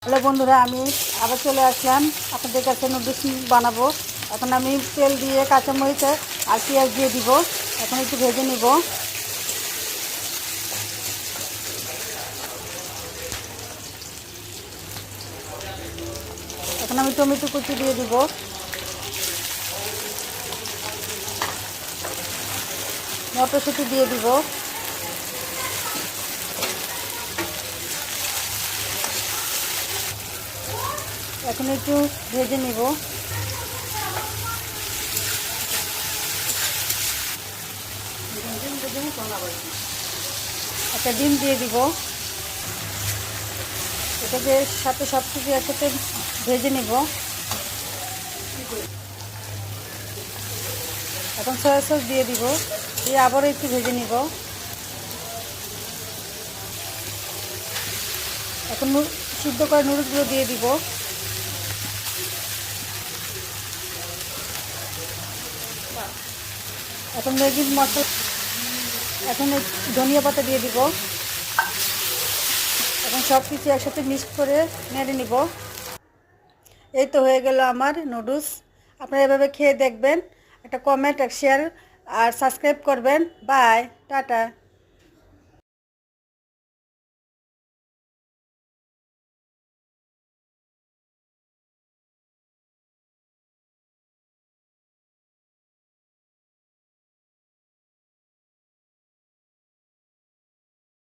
Hello বন্ধুরা, আমি আবার চলে আসলাম আপনাদের কাছে নুডলস বানাবো। এখন আমি তেল দিয়ে কাঁচামরিচ আর পেঁয়াজ দিয়ে দিব। এখন একটু ভেজে নিব। এখন আমি টমেটো কুচি দিয়ে দিব। মটরশুঁটি দিয়ে দিব। এখন একটু ভেজে নিব। একটা ডিম দিয়ে দিব। এটাকে সাথে সব কিছু একসাথে ভেজে নিব। এখন সয়া সস দিয়ে দিব। দিয়ে আবারও একটু ভেজে নিব। এখন সিদ্ধ করা নুডলসগুলো দিয়ে দিব। এখন ম্যাগি মশলা, এখন ধনিয়া পাতা দিয়ে দিব। এখন সব কিছু একসাথে মিক্স করে নেড়ে নিব। এই তো হয়ে গেল আমার নুডলস। আপনারা এভাবে খেয়ে দেখবেন। একটা কমেন্ট, এক শেয়ার আর সাবস্ক্রাইব করবেন। Bye, tata.